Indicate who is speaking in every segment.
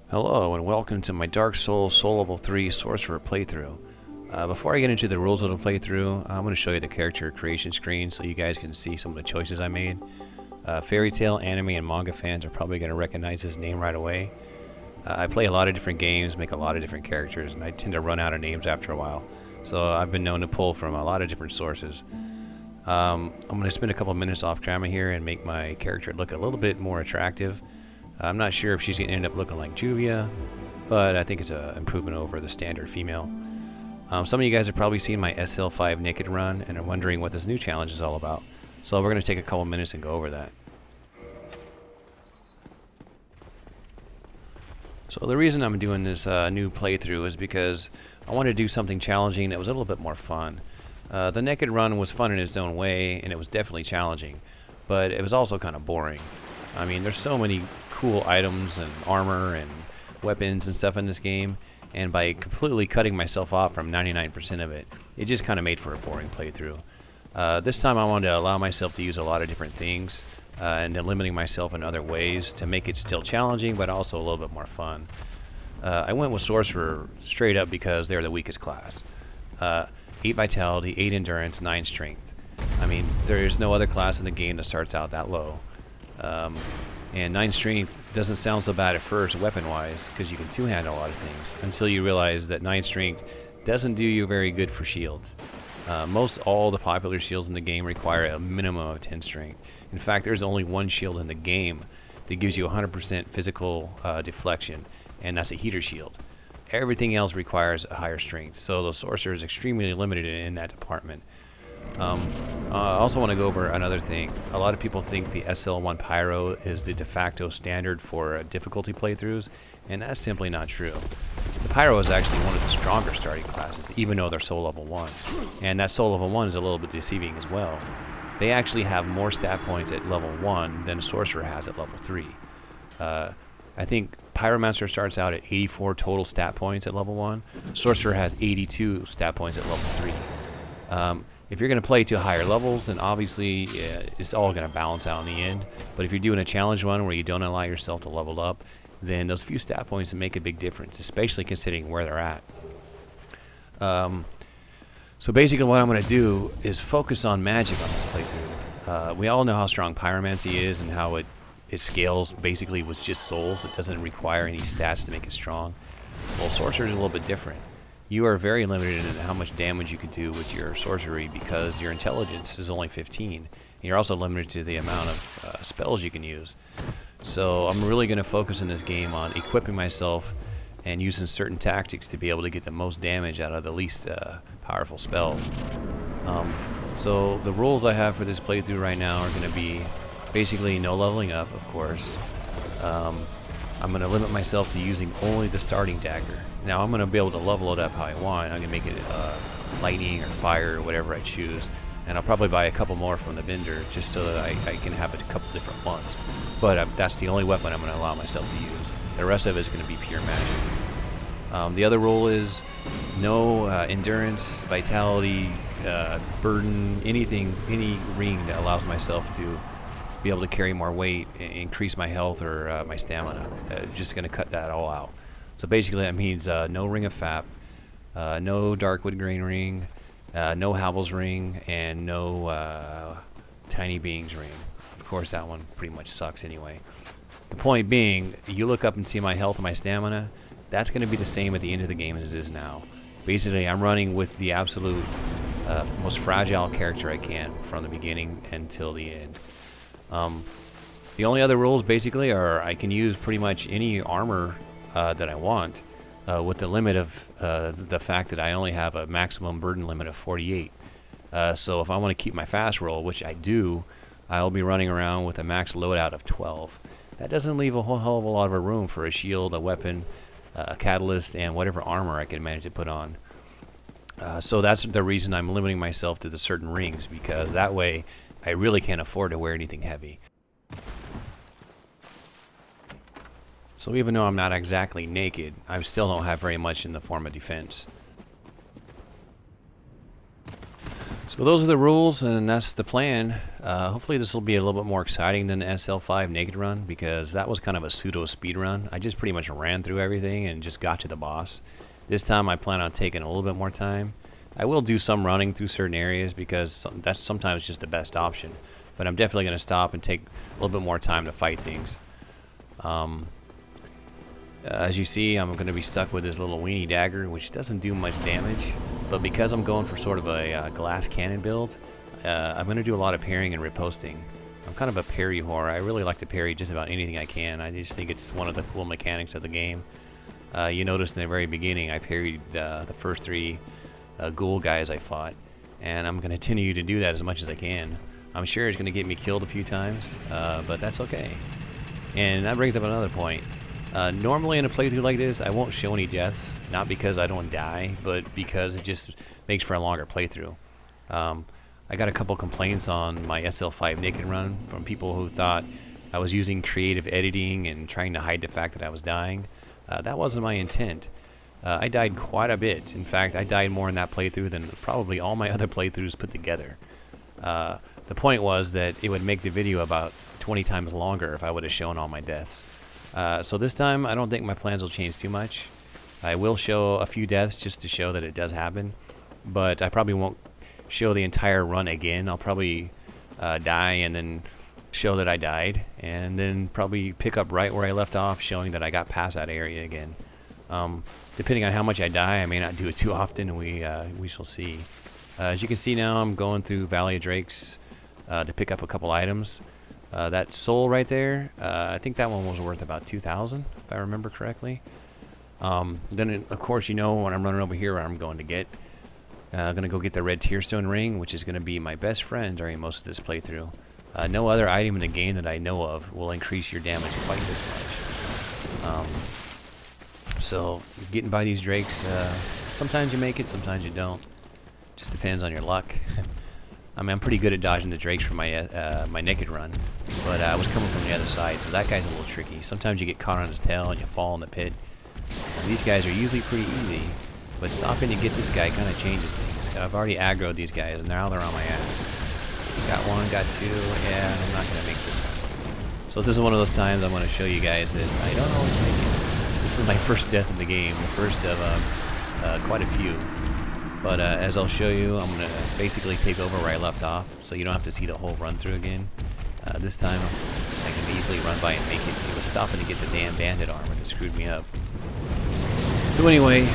Speaker 1: Hello and welcome to my Dark Souls Soul Level 3 Sorcerer playthrough. Before I get into the rules of the playthrough, I'm going to show you the character creation screen so you guys can see some of the choices I made. Fairy tale, anime, and manga fans are probably going to recognize his name right away. I play a lot of different games, make a lot of different characters, and I tend to run out of names after a while. So I've been known to pull from a lot of different sources. I'm going to spend a couple minutes off camera here and make my character look a little bit more attractive. I'm not sure if she's going to end up looking like Juvia, but I think it's an improvement over the standard female. Some of you guys have probably seen my SL5 naked run and are wondering what this new challenge is all about. So we're going to take a couple minutes and go over that. So the reason I'm doing this new playthrough is because I want to do something challenging that was a little bit more fun. The naked run was fun in its own way, and it was definitely challenging, but it was also kind of boring. I mean, there's so many cool items and armor and weapons and stuff in this game, and by completely cutting myself off from 99% of it, it just kind of made for a boring playthrough. This time I wanted to allow myself to use a lot of different things and then limiting myself in other ways to make it still challenging but also a little bit more fun. I went with Sorcerer straight up because they're the weakest class. 8 vitality, 8 endurance, 9 strength. I mean, there's no other class in the game that starts out that low. And 9 strength doesn't sound so bad at first weapon-wise because you can two-hand a lot of things until you realize that 9 strength doesn't do you very good for shields. Most all the popular shields in the game require a minimum of 10 strength. In fact, there's only one shield in the game that gives you 100% physical deflection, and that's a heater shield. Everything else requires a higher strength, so the Sorcerer is extremely limited in that department. I also want to go over another thing. A lot of people think the SL1 Pyro is the de facto standard for difficulty playthroughs, and that's simply not true. The Pyro is actually one of the stronger starting classes, even though they're Soul Level 1. And that Soul Level 1 is a little bit deceiving as well. They actually have more stat points at level 1 than a Sorcerer has at level 3. I think Pyromancer starts out at 84 total stat points at level 1. Sorcerer has 82 stat points at level 3. If you're going to play to higher levels, then obviously it's all going to balance out in the end. But if you're doing a challenge run where you don't allow yourself to level up, then those few stat points make a big difference, especially considering where they're at. So basically what I'm going to do is focus on magic on this playthrough. We all know how strong pyromancy is and how it scales basically with just souls. It doesn't require any stats to make it strong. Well, Sorcerer is a little bit different. You are very limited in how much damage you can do with your sorcery because your intelligence is only 15. And you're also limited to the amount of spells you can use. So I'm really going to focus in this game on equipping myself and using certain tactics to be able to get the most damage out of the least powerful spells. So the rules I have for this playthrough right now are going to be basically no leveling up, of course. I'm going to limit myself to using only the starting dagger. Now I'm going to be able to level it up how I want. I'm going to make it lightning or fire or whatever I choose. And I'll probably buy a couple more from the vendor just so that I can have a couple different ones. But that's the only weapon I'm going to allow myself to use. The rest of it is going to be pure magic. The other rule is no endurance, vitality, burden, anything, any ring that allows myself to be able to carry more weight, increase my health or my stamina. Just going to cut that all out. So basically that means no ring of fap, no darkwood grain ring, no Havel's ring, and no tiny beings ring. Of course that one pretty much sucks anyway. The point being, you look up and see my health and my stamina, that's going to be the same at the end of the game as it is now. Basically I'm running with the absolute most fragile character I can from the beginning until the end. The only other rules basically are I can use pretty much any armor that I want with the limit of the fact that I only have a maximum burden limit of 48. So if I want to keep my fast roll, which I do, I'll be running around with a max loadout of 12. That doesn't leave a whole hell of a lot of room for a shield, a weapon, a catalyst, and whatever armor I can manage to put on. So that's the reason I'm limiting myself to the certain rings, because that way I really can't afford to wear anything heavy. So even though I'm not exactly naked, I still don't have very much in the form of defense. So those are the rules, and that's the plan. Hopefully this will be a little bit more exciting than the SL5 naked run, because that was kind of a pseudo speed run. I just pretty much ran through everything and just got to the boss. This time I plan on taking a little bit more time. I will do some running through certain areas because that's sometimes just the best option. But I'm definitely going to stop and take a little bit more time to fight things. As you see, I'm going to be stuck with this little weenie dagger, which doesn't do much damage. But because I'm going for sort of a glass cannon build, I'm going to do a lot of parrying and riposting. I'm kind of a parry whore. I really like to parry just about anything I can. I just think it's one of the cool mechanics of the game. You noticed in the very beginning, I parried the first 3 ghoul guys I fought. And I'm going to continue to do that as much as I can. I'm sure it's going to get me killed a few times, but that's okay. And that brings up another point. Normally in a playthrough like this, I won't show any deaths, not because I don't die, but because it just makes for a longer playthrough. I got a couple complaints on my SL5 naked run from people who thought I was using creative editing and trying to hide the fact that I was dying. That wasn't my intent. I died quite a bit. In fact, I died more in that playthrough than probably all my other playthroughs put together. The point was that it would make the video about 20 times longer if I would have shown all my deaths. So this time, I don't think my plans will change too much. I will show a few deaths just to show that it does happen, but I probably won't show the entire run again. I'll probably die and then show that I died, and then probably pick up right where I left off, showing that I got past that area again. Depending on how much I die, I may not do it too often. We shall see. As you can see now, I'm going through Valley of Drakes to pick up a couple items. That soul right there, I think that one was worth about 2,000, if I remember correctly. Then, of course, you know when I'm running over here, I'm going to get. I'm going to go get the red tearstone ring, which is going to be my best friend during most of this playthrough. No other item in the game that I know of will increase your damage quite this much. So, getting by these drakes, sometimes you make it, sometimes you don't. Just depends on your luck. I mean, I'm pretty good at dodging the drakes from my my naked run, but I was coming from the other side, so that guy's a little tricky. Sometimes you get caught on his tail and you fall in the pit. These guys are usually pretty easy, but stopping to get this guy kind of changes things. I've already aggroed these guys, and now they're on my ass. Got one, got 2, yeah, I'm not going to make this one. So this is one of those times I'm going to show you guys that I don't always make it. This is my first death in the game, the first of quite a few. But as I'll show you, I'm going to basically take over where I left off, so you don't have to see the whole run through again. This time, I can easily run by and make it. It was stopping to get the damn bandit armor that screwed me up. So anyway,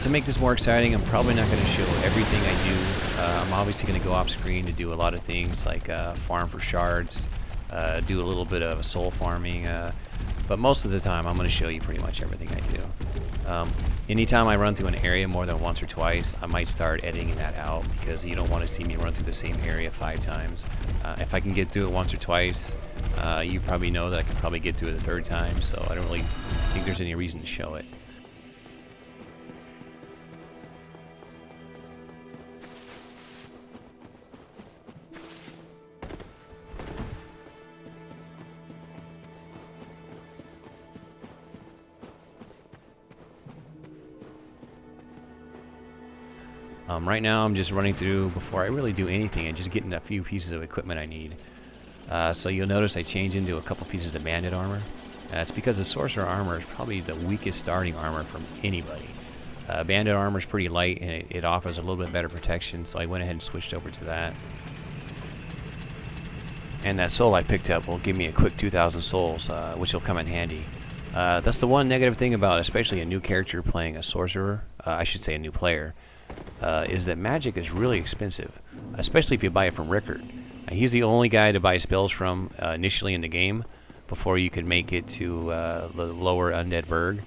Speaker 1: to make this more exciting, I'm probably not going to show everything I do. I'm obviously going to go off screen to do a lot of things like farm for shards, do a little bit of soul farming, but most of the time I'm going to show you pretty much everything I do. Anytime I run through an area more than once or twice, I might start editing that out because you don't want to see me run through the same area 5 times. If I can get through it once or twice, you probably know that I can probably get through it a 3rd time, so I don't really think there's any reason to show it. Right now I'm just running through before I really do anything and just getting a few pieces of equipment I need. So you'll notice I change into a couple pieces of bandit armor. That's because the sorcerer armor is probably the weakest starting armor from anybody. Bandit armor is pretty light and it offers a little bit better protection, so I went ahead and switched over to that. And that soul I picked up will give me a quick 2,000 souls, which will come in handy. That's the one negative thing about especially a new character playing a sorcerer, I should say a new player, is that magic is really expensive, especially if you buy it from Rickard. He's the only guy to buy spells from initially in the game before you could make it to the lower Undead Burg.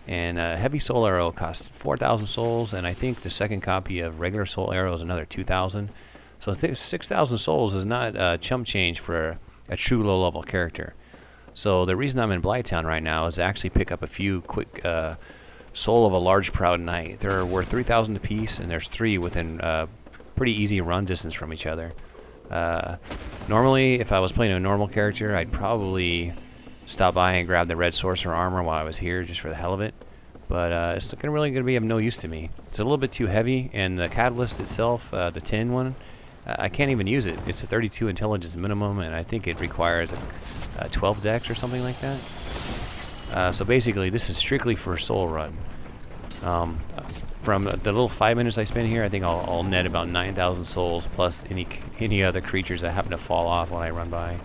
Speaker 1: And heavy soul arrow costs 4,000 souls, and I think the second copy of regular soul arrow is another 2,000. So 6,000 souls is not chump change for a true low-level character. So the reason I'm in Blighttown right now is to actually pick up a few quick soul of a large proud knight. They're worth 3,000 apiece, and there's 3 within pretty easy run distance from each other. Normally, if I was playing a normal character, I'd probably stop by and grab the red sorcerer armor while I was here just for the hell of it. but it's really going to be of no use to me. It's a little bit too heavy, and the catalyst itself, the tin one, I can't even use it. It's a 32 intelligence minimum, and I think it requires a 12 dex or something like that. So basically, this is strictly for soul run. From the little 5 minutes I spend here, I think I'll net about 9,000 souls plus any other creatures that happen to fall off when I run by.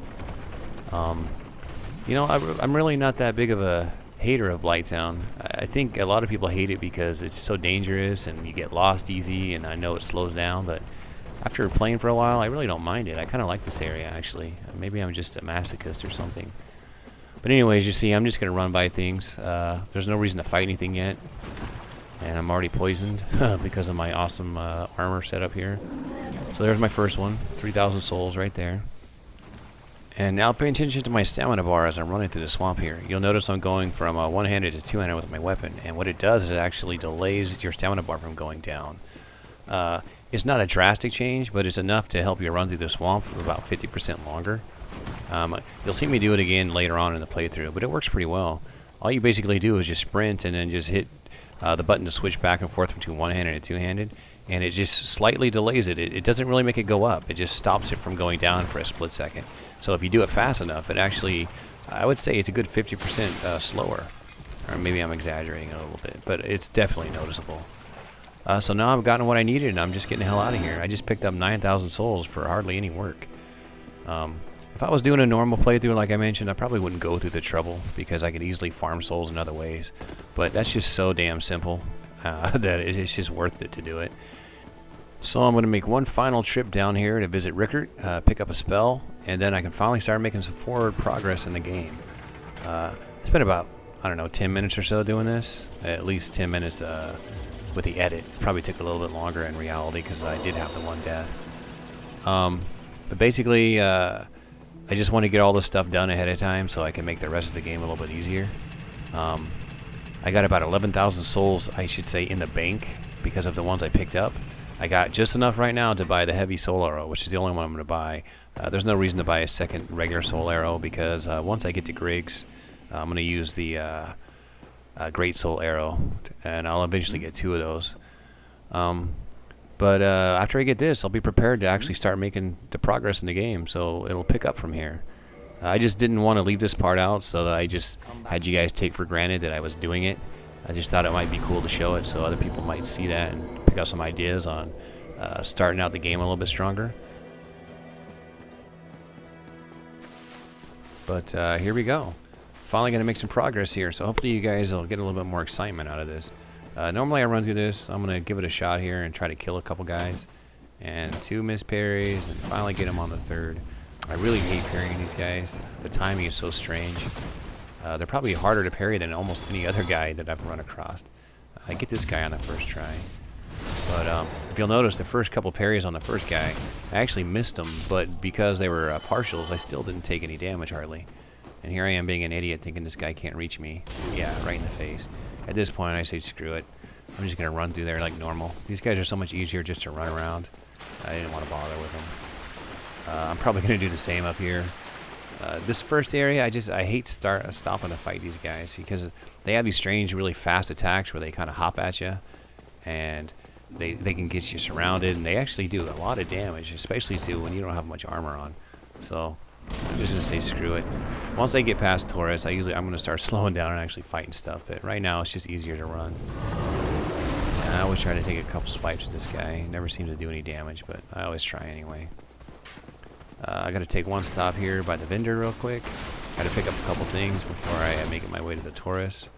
Speaker 1: You know, I'm really not that big of a hater of Blighttown. I think a lot of people hate it because it's so dangerous and you get lost easy, and I know it slows down, but after playing for a while, I really don't mind it. I kind of like this area, actually. Maybe I'm just a masochist or something. But anyways, you see, I'm just going to run by things. There's no reason to fight anything yet. And I'm already poisoned because of my awesome armor setup here. So there's my first one. 3,000 souls right there. And now pay attention to my stamina bar as I'm running through the swamp here. You'll notice I'm going from one-handed to two-handed with my weapon. And what it does is it actually delays your stamina bar from going down. It's not a drastic change, but it's enough to help you run through the swamp for about 50% longer. You'll see me do it again later on in the playthrough, but it works pretty well. All you basically do is just sprint and then just hit the button to switch back and forth between one-handed and two-handed, and it just slightly delays it. It doesn't really make it go up. It just stops it from going down for a split second. So if you do it fast enough, it actually, I would say it's a good 50% slower. Or maybe I'm exaggerating a little bit, but it's definitely noticeable. So now I've gotten what I needed, and I'm just getting the hell out of here. I just picked up 9,000 souls for hardly any work. If I was doing a normal playthrough like I mentioned, I probably wouldn't go through the trouble because I could easily farm souls in other ways. But that's just so damn simple that it's just worth it to do it. So I'm going to make one final trip down here to visit Rickert, pick up a spell, and then I can finally start making some forward progress in the game. It's been about, I don't know, 10 minutes or so doing this. At least 10 minutes with the edit. It probably took a little bit longer in reality because I did have the one death. But basically, I just want to get all this stuff done ahead of time so I can make the rest of the game a little bit easier. I got about 11,000 souls, I should say, in the bank because of the ones I picked up. I got just enough right now to buy the heavy soul arrow, which is the only one I'm going to buy. There's no reason to buy a second regular soul arrow because once I get to Griggs, I'm going to use the great soul arrow, and I'll eventually get 2 of those. But after I get this, I'll be prepared to actually start making the progress in the game, so it'll pick up from here. I just didn't want to leave this part out so that I just had you guys take for granted that I was doing it. I just thought it might be cool to show it so other people might see that and pick up some ideas on starting out the game a little bit stronger. But here we go. Finally going to make some progress here, so hopefully you guys will get a little bit more excitement out of this. Normally I run through this. I'm going to give it a shot here and try to kill a couple guys. And 2 missed parries, and finally get him on the 3rd. I really hate parrying these guys. The timing is so strange. They're probably harder to parry than almost any other guy that I've run across. I get this guy on the first try. But if you'll notice, the first couple parries on the first guy, I actually missed them, but because they were partials, I still didn't take any damage hardly. And here I am being an idiot thinking this guy can't reach me. Yeah, right in the face. At this point, I say screw it. I'm just going to run through there like normal. These guys are so much easier just to run around. I didn't want to bother with them. I'm probably going to do the same up here. This first area, I hate stopping to fight these guys because they have these strange, really fast attacks where they kind of hop at you. And they can get you surrounded, and they actually do a lot of damage, especially too when you don't have much armor on. So I'm just going to say screw it. Once I get past Taurus, I'm going to start slowing down and actually fighting stuff. But right now, it's just easier to run. And I always try to take a couple swipes with this guy. He never seems to do any damage, but I always try anyway. I got to take one stop here by the vendor real quick. Got to pick up a couple things before I make it my way to the Taurus.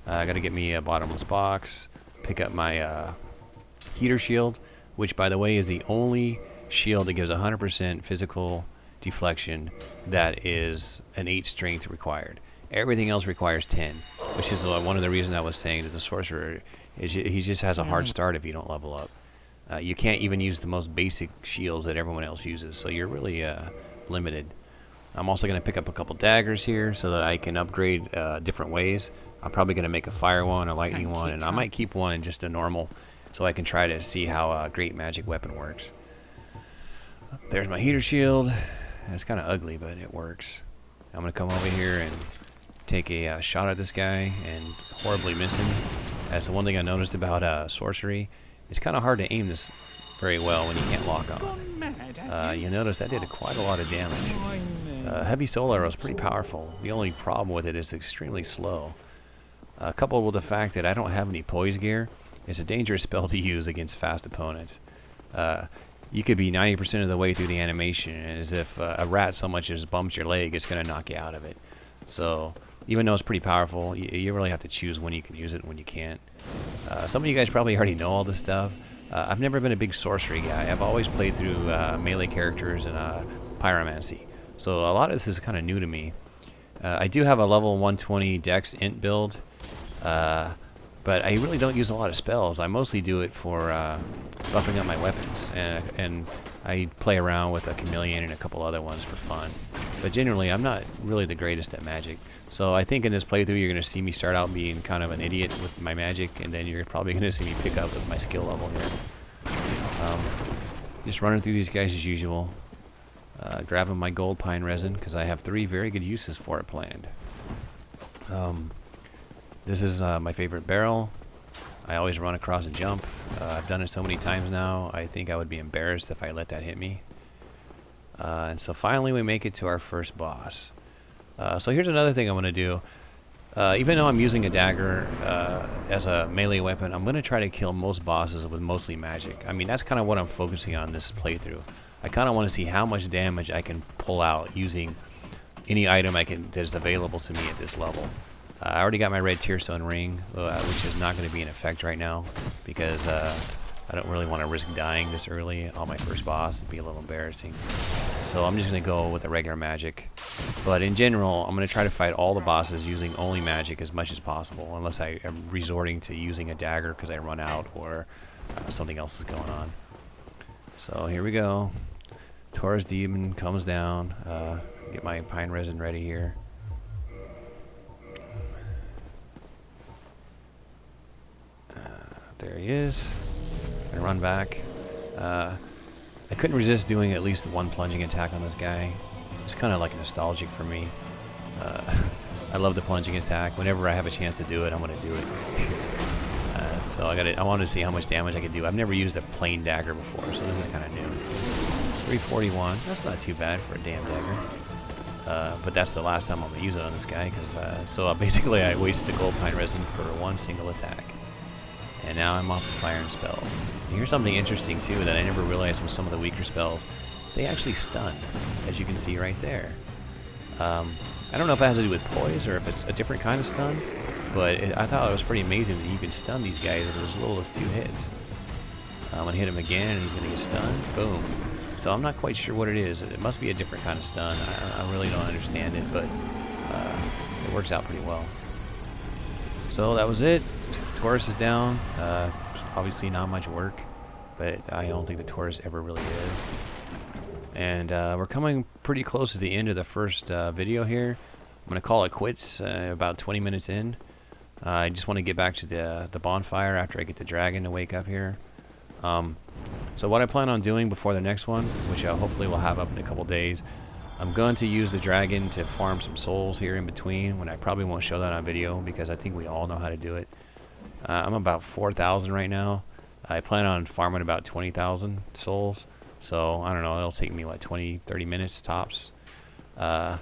Speaker 1: I got to get me a bottomless box. Pick up my heater shield, which by the way is the only shield that gives 100% physical deflection that is an 8 strength required. Everything else requires 10, which is one of the reasons I was saying that the Sorcerer is he just has a hard start if you don't level up. You can't even use the most basic shields that everyone else uses, so you're really limited. I'm also going to pick up a couple daggers here so that I can upgrade different ways. I'm probably going to make a fire one, a lightning one, and I might keep one just a normal so I can try to see how a great magic weapon works. There's my heater shield. It's kind of ugly, but it works. I'm going to come over here and take a shot at this guy and horribly miss him. That's the one thing I noticed about sorcery. It's kind of hard to aim this very well when you can't lock on. You notice that did quite a lot of damage. Heavy soul arrow is pretty powerful. The only problem with it is extremely slow. Coupled with the fact that I don't have any poise gear, it's a dangerous spell to use against fast opponents. You could be 90% of the way through the animation, and as if a rat so much as bumps your leg, it's going to knock you out of it. So even though it's pretty powerful, you really have to choose when you can use it and when you can't. Some of you guys probably already know all this stuff. I've never been a big sorcery guy. I've always played through melee characters and pyromancy. So a lot of this is kind of new to me. I do have a level 120 dex int build, but I really don't use a lot of spells. I mostly do it for buffing up my weapons, and I play around with a chameleon and a couple other ones for fun. But generally, I'm not really the greatest at magic. So I think in this playthrough, you're going to see me start out being kind of an idiot with my magic, and then you're probably going to see me pick up with my skill level here. Just running through these guys as usual. Grabbing my gold pine resin, because I have 3 very good uses for it planned. This is my favorite barrel. I always run across and jump. I've done it so many times now, I think I would be embarrassed if I let that hit me. And so finally we make it to our first boss. So here's another thing I'm going to do. Even though I'm using a dagger as a melee weapon, I'm going to try to kill most bosses with mostly magic. I mean, that's kind of what I'm focusing on this playthrough. I kind of want to see how much damage I can pull out using any item that is available to me at this level. I already got my red tearstone ring, which is not going to be in effect right now because I don't really want to risk dying this early on my first boss. It'd be a little embarrassing. So I'm just going to go with the regular magic. But in general, I'm going to try to fight all the bosses using only magic as much as possible, unless I am resorting to using a dagger because I run out or something else is going on. So here we go. Taurus Demon comes down. Get my pine resin ready here. There he is. And run back. I couldn't resist doing at least one plunging attack on this guy. It's kind of like nostalgic for me. I love the plunging attack. Whenever I have a chance to do it, I'm going to do it. So I wanted to see how much damage I could do. I've never used a plain dagger before, so this is kind of new. 341. That's not too bad for a damn dagger. But that's the last time I'm going to use it on this guy. So basically I wasted the gold pine resin for one single attack. And now I'm off the fire and spells. And here's something interesting too that I never realized with some of the weaker spells. They actually stun, as you can see right there. I don't know if it has to do with poise or if it's a different kind of stun, but I thought it was pretty amazing that you can stun these guys with as little as 2 hits. I'm gonna hit him again and he's gonna get stunned. Boom. So I'm not quite sure what it is. It must be a different kind of stun. I really don't understand it, but it works out pretty well. So that was it. Taurus is down. Obviously not much work, but I don't think the Taurus ever really is. And we're coming pretty close to the end of the first video here. I'm going to call it quits about 20 minutes in. I just want to get back to the bonfire after I get the dragon to wake up here. So what I plan on doing before the next one, which hopefully we'll have up in a couple days, I'm going to use the dragon to farm some souls here in between, when I probably won't show that on video because I think we all know how to do it. I'm about 4,000 right now. I plan on farming about 20,000 souls. So, I don't know, it'll take me, 20, 30 minutes tops. That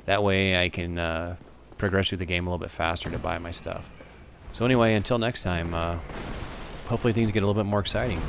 Speaker 1: way I can progress through the game a little bit faster to buy my stuff. So anyway, until next time, hopefully things get a little bit more exciting.